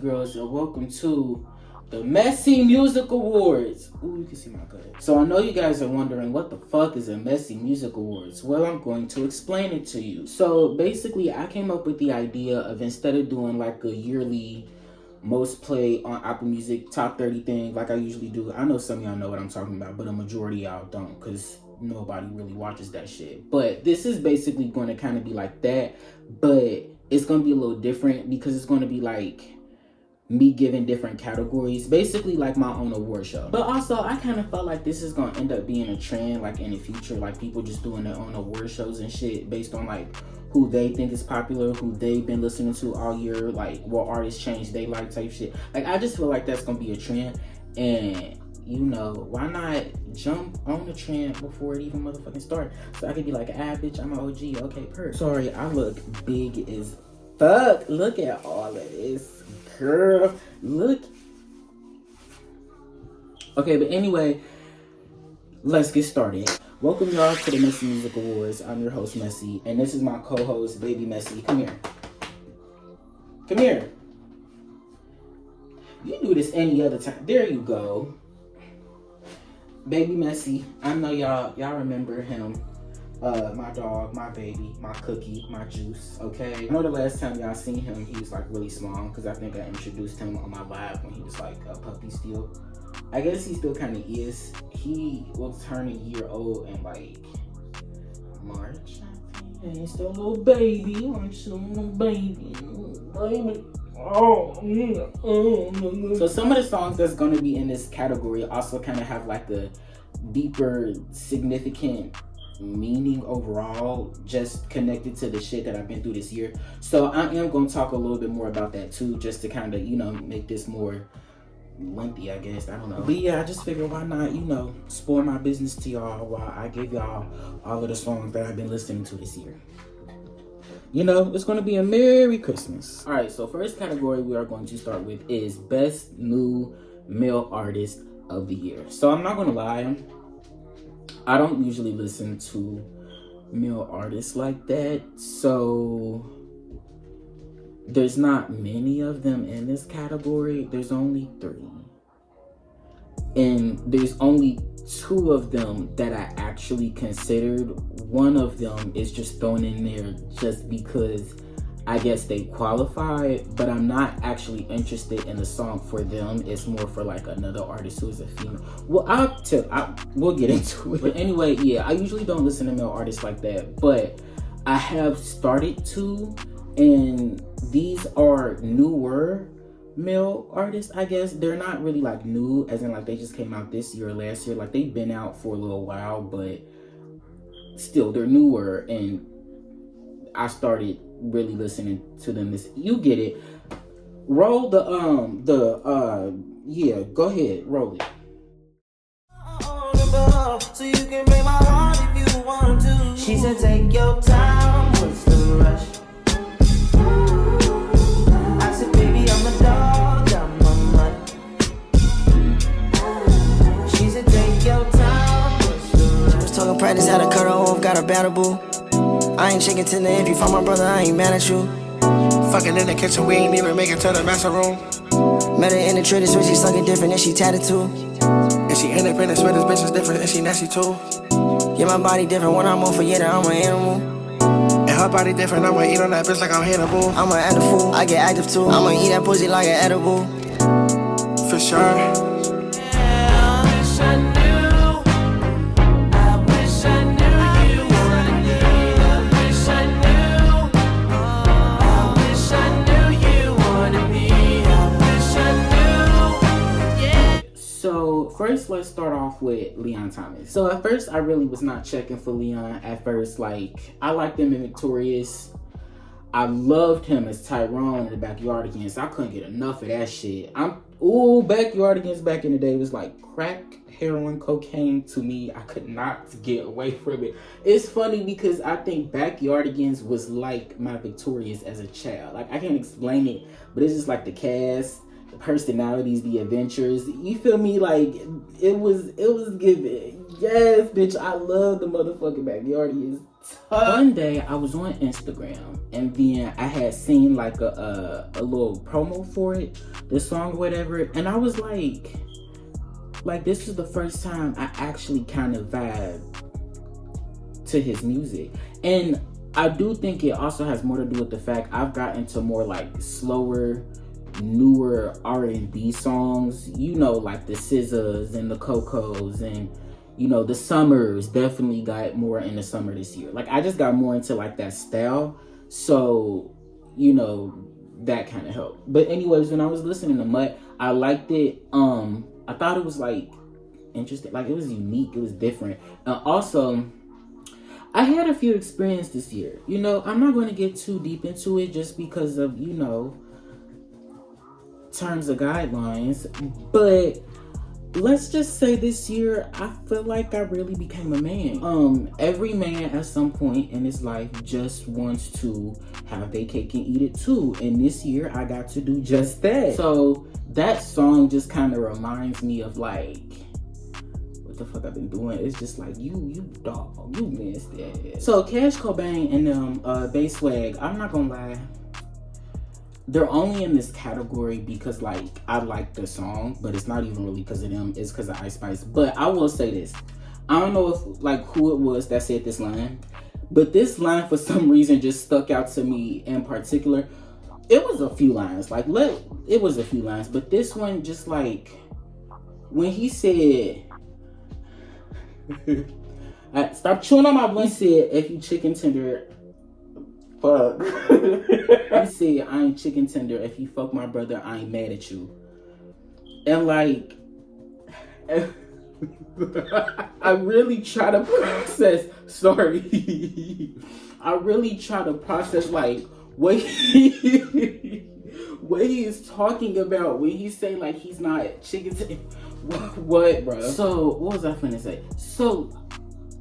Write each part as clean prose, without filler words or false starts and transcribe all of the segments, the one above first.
girls, and welcome to the Messy Music Awards. Ooh, you can see my gut. So I know you guys are wondering what the fuck is a Messy Music Awards. Well, I'm going to explain it to you. So basically, I came up with the idea of instead of doing like a yearly most played on Apple Music top 30 thing like I usually do. I know some of y'all know what I'm talking about, but a majority of y'all don't, because nobody really watches that shit. But this is basically going to kind of be like that, but it's going to be a little different because it's going to be like me giving different categories, basically like my own award show. But also I kind of felt like this is going to end up being a trend like in the future, like people just doing their own award shows and shit based on like who they think is popular, who they've been listening to all year, like what artists change they like type shit. Like I just feel like that's going to be a trend, and you know, why not jump on the trend before it even motherfucking start? So I could be like, bitch, I'm an OG. Okay, Sorry, I look big as fuck. Look at all of this, girl. Look. Okay, but anyway, let's get started. Welcome y'all to the Messy Music Awards. I'm your host, Messy, and this is my co-host, Baby Messy. Come here. Come here. You do this any other time. There you go. Baby Messy, I know y'all remember him. My dog, my baby, my cookie, my juice, okay? I know the last time y'all seen him, he was like really small, because I think I introduced him on my live when he was like a puppy still. I guess he still kind of is. He will turn a year old in like March, I think. And he's still a little baby. I'm still a little baby. Baby. So some of the songs that's going to be in this category also kind of have like a deeper, significant meaning overall, just connected to the shit that I've been through this year. So I am going to talk a little bit more about that too, just to kind of, you know, make this more lengthy, I guess. I don't know. But yeah, I just figured why not, you know, spoil my business to y'all while I give y'all all of the songs that I've been listening to this year. You know, it's going to be a Merry Christmas. All right, so first category we are going to start with is Best New Male Artist of the Year. So I'm not going to lie, I don't usually listen to male artists like that. So there's not many of them in this category. There's only 3. And there's only 2 of them that I actually considered. One of them is just thrown in there just because I guess they qualify, but I'm not actually interested in the song for them. It's more for like another artist who is a female. Well, we'll get into it. But anyway, yeah, I usually don't listen to male artists like that, but I have started to, and these are newer male artists, I guess. They're not really like new as in like they just came out this year or last year. Like they've been out for a little while, but still they're newer, and I started really listening to them this. You get it. Roll yeah, go ahead, roll it. So you can break my heart if you want to. She said take your time, what's the rush? I said baby, I'm a dog, I'm a mutt. She said take your time, what's the rush? Was talking practice how to cut her off, got a battle boo. I ain't shaking to the if you find my brother, I ain't mad at you. Fucking in the kitchen, we ain't even make it to the master room. Met her in the trader switch, she sucking different and she tatted too. And she independent, swear this bitch is different and she nasty too. Yeah, my body different, when I'm on for yeah, I'm an animal. And her body different, I'ma eat on that bitch like I'm Hannibal. I'm an animal, I get active too. I'ma eat that pussy like an edible. For sure. So first, let's start off with Leon Thomas. So at first, I really was not checking for Leon at first. Like, I liked him in Victorious. I loved him as Tyrone in the Backyardigans. I couldn't get enough of that shit. Backyardigans back in the day was like crack, heroin, cocaine to me. I could not get away from it. It's funny because I think Backyardigans was like my Victorious as a child. Like, I can't explain it, but it's just like the cast personalities, the adventures. You feel me? Like it was given. Yes, bitch, I love the motherfucking Backyardigans. One day I was on Instagram and then I had seen like a little promo for it, the song or whatever, and I was like this is the first time I actually kind of vibe to his music. And I do think it also has more to do with the fact I've gotten to more like slower, newer R&B songs, you know, like the SZAs and the Cocos, and you know, the Summers. Definitely got more in the summer this year. Like I just got more into like that style, so you know, that kind of helped. But anyways, when I was listening to Mutt, I liked it. I thought it was like interesting, like it was unique, it was different. And also I had a few experiences this year. You know, I'm not going to get too deep into it just because of, you know, terms of guidelines, but let's just say this year I feel like I really became a man. Every man at some point in his life just wants to have their cake and eat it too, and this year I got to do just that. So that song just kind of reminds me of like what the fuck I've been doing. It's just like you dog, you missed it. So Cash Cobain and Bass Swag, I'm not gonna lie, they're only in this category because like I like the song, but it's not even really because of them, it's because of Ice Spice. But I will say this, I don't know if like who it was that said this line, but this line for some reason just stuck out to me in particular. It was a few lines, like it was a few lines, but this one just like when he said stop chewing on my blunt. He said, if you chicken tender, fuck. He said, I ain't chicken tender. If you fuck my brother, I ain't mad at you. And like, I really try to process, I really try to process like what he is talking about when he say like he's not chicken tender. What, bro? So, what was I finna say? So,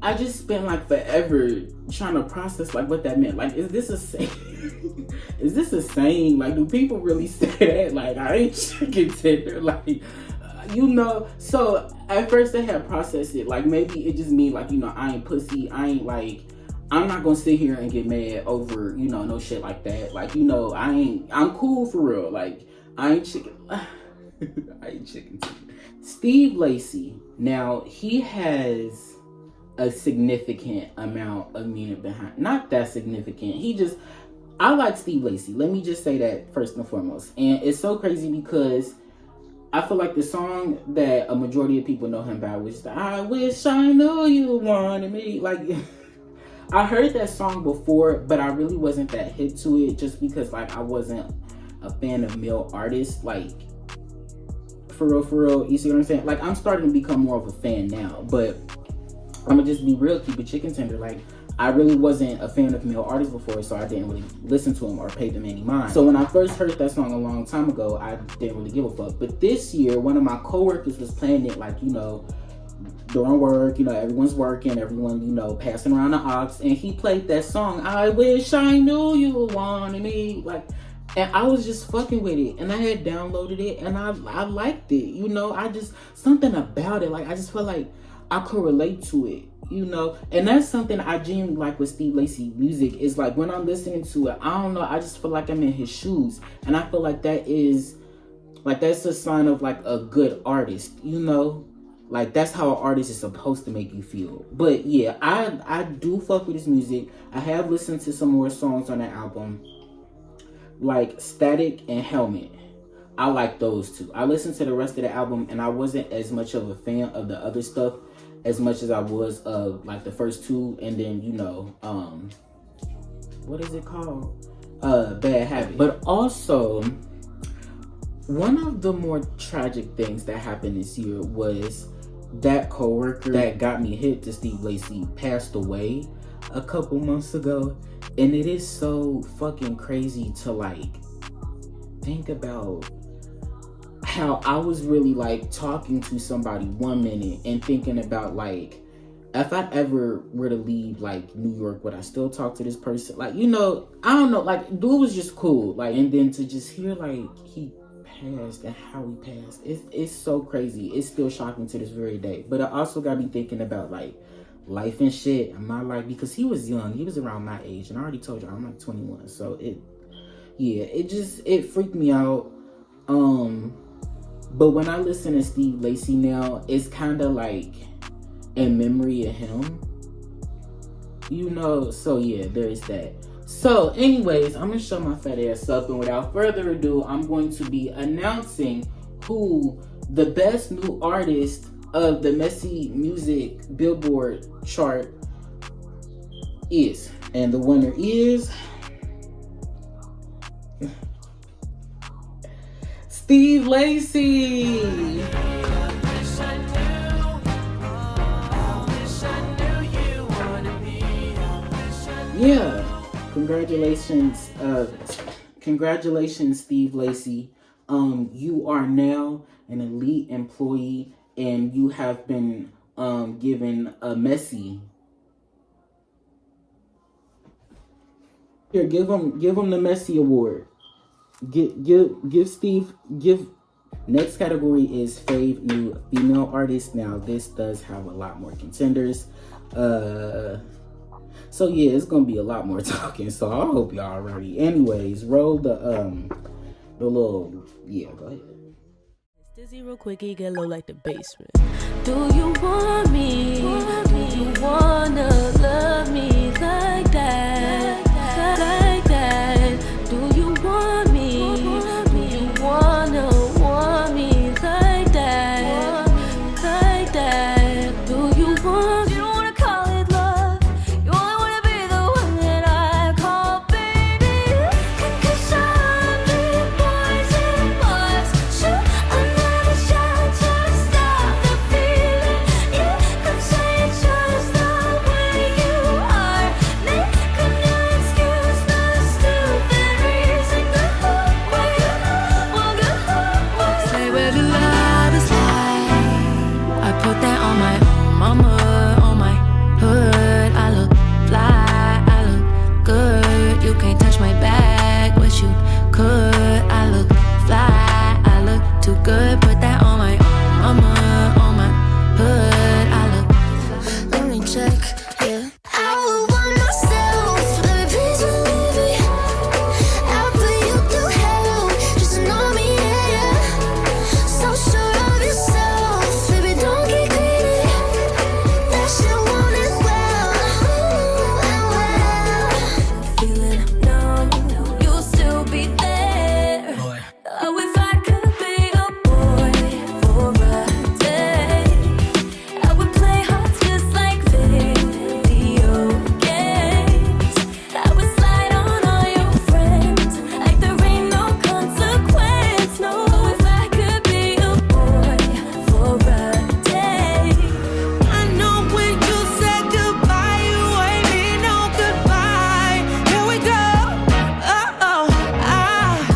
I just spent like forever trying to process like what that meant. Like, is this a saying? Is this a saying? Like, do people really say that? Like, I ain't chicken tender. Like, you know. So at first I had processed it. Like, maybe it just mean like, you know, I ain't pussy. I ain't like, I'm not gonna sit here and get mad over, you know, no shit like that. Like, you know, I'm cool for real. Like, I ain't chicken. I ain't chicken tender. Steve Lacy. Now he has a significant amount of meaning behind. Not that significant. I like Steve Lacy. Let me just say that first and foremost. And it's so crazy because I feel like the song that a majority of people know him by was I wish I knew you wanted me. Like, I heard that song before, but I really wasn't that hip to it just because like I wasn't a fan of male artists. Like, for real, you see what I'm saying? Like, I'm starting to become more of a fan now, but I'm gonna just be real, keep it chicken tender. Like, I really wasn't a fan of male artists before, so I didn't really listen to them or pay them any mind. So when I first heard that song a long time ago, I didn't really give a fuck. But this year, one of my coworkers was playing it, like, you know, during work, you know, everyone's working, everyone, you know, passing around the aux, and he played that song, I wish I knew you wanted me, like, and I was just fucking with it, and I had downloaded it, and I liked it, you know, something about it, like, I just felt like I could relate to it, you know, and that's something I genuinely like with Steve Lacy music, is like, when I'm listening to it, I don't know, I just feel like I'm in his shoes, and I feel like that's a sign of, like, a good artist, you know, like, that's how an artist is supposed to make you feel. But yeah, I do fuck with his music. I have listened to some more songs on that album, like Static and Helmet. I like those two. I listened to the rest of the album, and I wasn't as much of a fan of the other stuff as much as I was of like the first two, and then, you know, what is it called? Bad Habit. But also, one of the more tragic things that happened this year was that coworker that got me hit to Steve Lacy passed away a couple months ago, and it is so fucking crazy to like think about how I was really like talking to somebody one minute and thinking about like, if I ever were to leave like New York, would I still talk to this person? Like, you know, I don't know, like, dude was just cool. Like, and then to just hear like he passed and how he passed. It's so crazy. It's still shocking to this very day. But I also got me thinking about like life and shit in my life, because he was young. He was around my age, and I already told you I'm like 21. So it freaked me out. But when I listen to Steve Lacy now, it's kind of like in memory of him, you know. So yeah, there's that. So anyways, I'm gonna shut my fat ass up, and without further ado, I'm going to be announcing who the best new artist of the Messy Music Billboard chart is. And the winner is Steve Lacy. Yeah, congratulations, Steve Lacy. You are now an elite employee, and you have been given a Messy. Here, give him the Messy Award. Give Steve. Next category is Fave New Female Artist. Now this does have a lot more contenders. So yeah, it's gonna be a lot more talking. So I hope y'all ready. Anyways, roll the little, yeah, go ahead. Dizzy real quickie, get low like the basement. Do you want me? Do you wanna love me like that? Like that? Do you want me? Do you wanna want me like that? Like that? Do you want me? You don't wanna call it love. You only wanna be the one that I call baby. Cause I'm big boys and boys. Shoot another shot to stop the feeling. Yeah, come say it's just the way you are. Make a new excuse, no stupid reason. Go home, say where the love is like. I put that on my mama, on my hood. I look fly, I look good. You can't touch my bag, but you could. I look fly, I look too good. Put that on my mama, on my hood. I look. Let me check, yeah. I would want myself, let me please believe me. I'll put you through hell, just to know me, yeah. So sure of yourself, baby, don't get greedy. That shit won't end well, feeling numb, you'll still be there. Oh, if I could be a boy for a day, I would play hard just like video games. I would slide on all your friends like there ain't no consequence. No, if I could be a boy for a day. I know when you said goodbye, you ain't mean no goodbye. Here we go.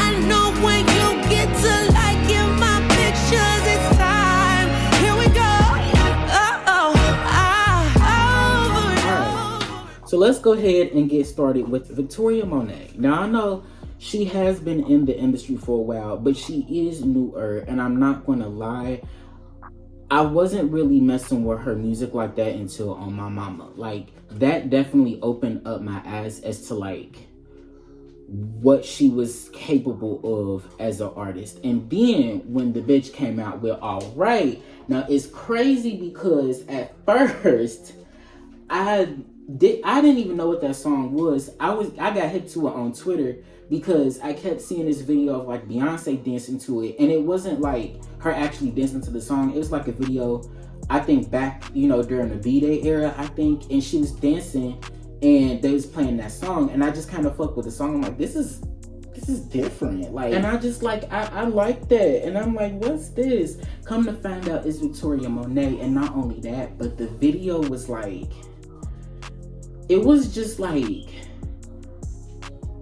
I know when you get to liking my pictures, it's time. Here we go. So let's go ahead and get started with Victoria Monet. Now I know she has been in the industry for a while, but she is newer, and I'm not gonna lie, I wasn't really messing with her music like that until On My Mama. Like, that definitely opened up my eyes as to like what she was capable of as an artist. And then when the bitch came out with Alright, now it's crazy because at first I didn't even know what that song was. I got hip to it on Twitter because I kept seeing this video of like Beyonce dancing to it, and it wasn't like her actually dancing to the song. It was like a video, I think back, during the B-Day era, I think, and she was dancing and they was playing that song, and I just kind of fucked with the song. I'm like, this is different, like, and I just like, I like that, and I'm like, what's this? Come to find out, it's Victoria Monet. And not only that, but the video was like, it was just like,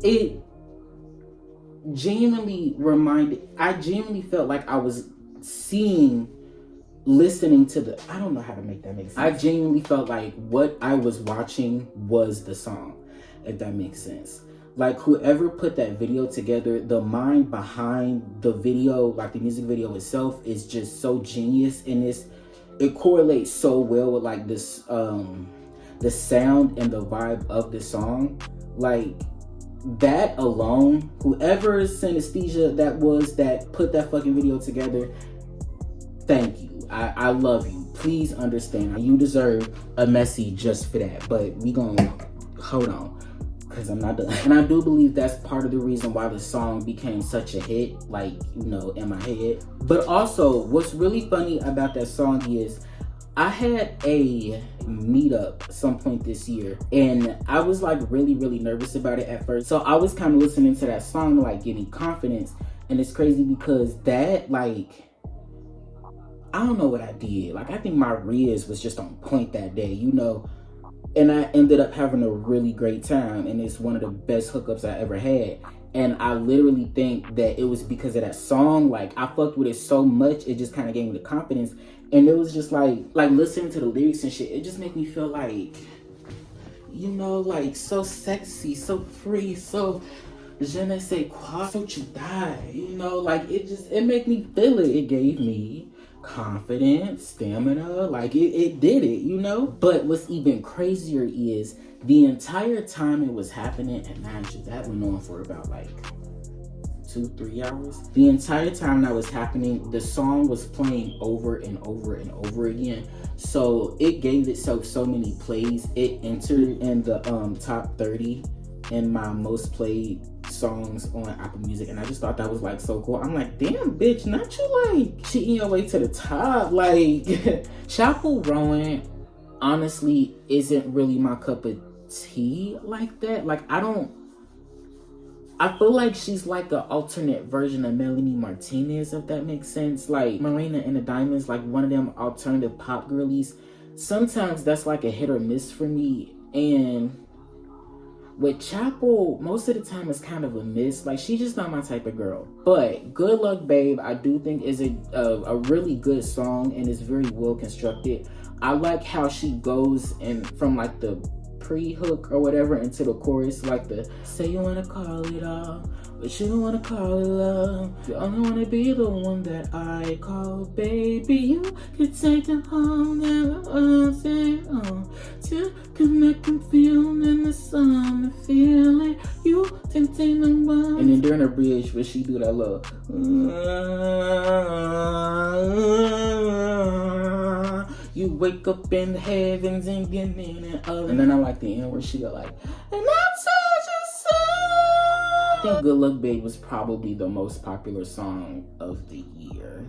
it genuinely I genuinely felt like I was listening to I don't know how to make that make sense. I genuinely felt like what I was watching was the song, if that makes sense. Like, whoever put that video together, the mind behind the video, like the music video itself, is just so genius, and it correlates so well with like this the sound and the vibe of the song. Like, that alone, whoever synesthesia that put that fucking video together, thank you. I love you. Please understand, you deserve a Messi just for that. But we gonna hold on, because I'm not done. And I do believe that's part of the reason why the song became such a hit, like, you know, in my head. But also, what's really funny about that song is I had a meetup some point this year, and I was like really nervous about it at first. So I was kind of listening to that song to like give me confidence. And it's crazy because that, like, I don't know what I did. Like, I think my Riz was just on point that day, you know. And I ended up having a really great time, and it's one of the best hookups I ever had. And I literally think that it was because of that song. Like, I fucked with it so much, it just kind of gave me the confidence. And it was just like listening to the lyrics and shit, it just made me feel like, you know, like so sexy, so free, so je ne sais quoi, so you die, you know, like it made me feel it. It gave me confidence, stamina, like it did it, you know. But what's even crazier is the entire time it was happening, and mind you, that went on for about like 2-3 hours. The entire time that was happening, the song was playing over and over and over again. So it gave itself so many plays. It entered in the top 30 in my most played songs on Apple Music, and I just thought that was like so cool. I'm like, damn bitch, not you like cheating your way to the top. Like, Chappell Roan honestly isn't really my cup of tea like that. Like, I feel like she's like an alternate version of Melanie Martinez, if that makes sense. Like Marina and the Diamonds, like one of them alternative pop girlies. Sometimes that's like a hit or miss for me. And with Chappell, most of the time it's kind of a miss. Like, she's just not my type of girl. But Good Luck Babe, I do think is a really good song, and it's very well constructed. I like how she goes and from like the pre-hook or whatever into the chorus, like the say you wanna call it all, but you don't wanna call it love. You only wanna be the one that I call baby. You could take them home, never say to connect and feel in the sun, the feeling you can take them one. And then during her bridge, where she do that little you wake up in the heavens and get in and up. And then I like the end where she go like, and I told you so. I think Good Luck Babe was probably the most popular song of the year.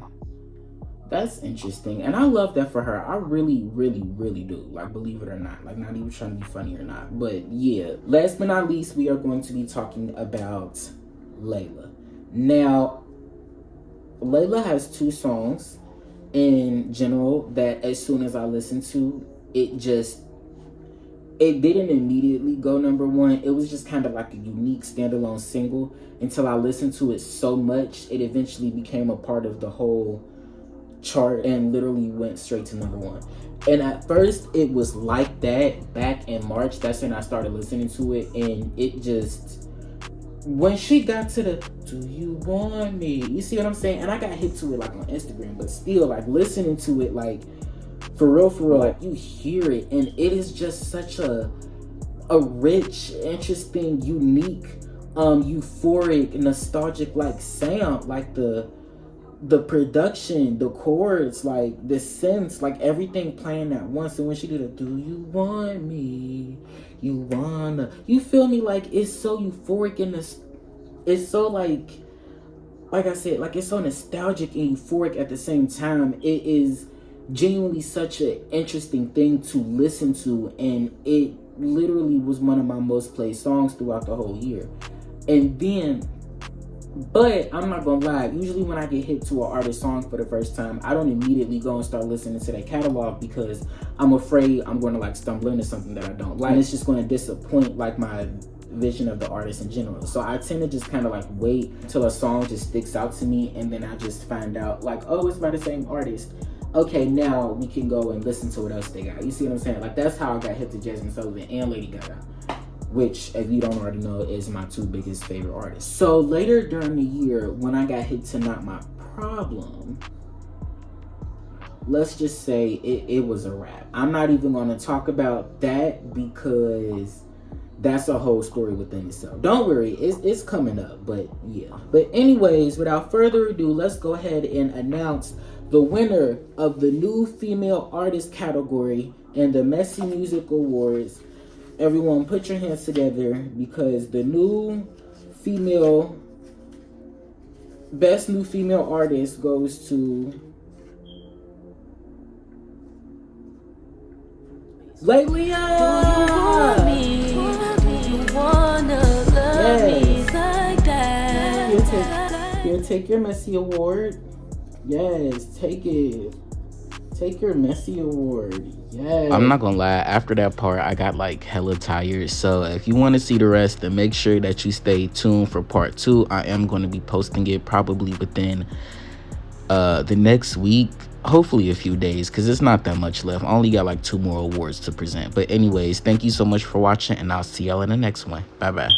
That's interesting. And I love that for her. I really do. Like, believe it or not. Like, not even trying to be funny or not. But yeah, last but not least, we are going to be talking about Layla. Now, Layla has 2 songs in general that as soon as I listened to, it didn't immediately go number 1. It was just kind of like a unique standalone single until I listened to it so much, it eventually became a part of the whole chart and literally went straight to number 1. And at first it was like that back in March. That's when I started listening to it, and it just, when she got to the do you want me, you see what I'm saying? And I got hit to it like on Instagram, but still, like, listening to it, like, for real, like, you hear it, and it is just such a rich, interesting, unique, euphoric, nostalgic, like, sound. Like the production, the chords, like the synths, like everything playing at once. And when she did a do you want me, you wanna, you feel me? Like, it's so euphoric and it's so like I said, like, it's so nostalgic and euphoric at the same time. It is genuinely such an interesting thing to listen to, and it literally was one of my most played songs throughout the whole year. And then, but I'm not gonna lie, usually when I get hit to an artist song for the first time, I don't immediately go and start listening to their catalog, because I'm afraid I'm gonna like stumble into something that I don't like, and it's just gonna disappoint like my vision of the artist in general. So I tend to just kind of like wait till a song just sticks out to me, and then I just find out like, oh, it's by the same artist. Okay, now we can go and listen to what else they got. You see what I'm saying? Like, that's how I got hit to Jasmine Sullivan and Lady Gaga. which, if you don't already know, is my 2 biggest favorite artists. So later during the year, when I got hit to Not My Problem, let's just say it was a wrap. I'm not even going to talk about that because that's a whole story within itself. Don't worry, it's coming up, but yeah. But anyways, without further ado, let's go ahead and announce the winner of the new female artist category in the Messy Music Awards. Everyone put your hands together because the best new female artist goes to Laylia. Here, take your Messy Award. Yes, take it. Take your Messy Award. Yes. I'm not gonna lie, after that part I got like hella tired. So if you want to see the rest, then make sure that you stay tuned for part 2. I am going to be posting it probably within the next week, hopefully a few days, because it's not that much left. I only got like 2 more awards to present. But anyways, thank you so much for watching, and I'll see y'all in the next one. Bye bye.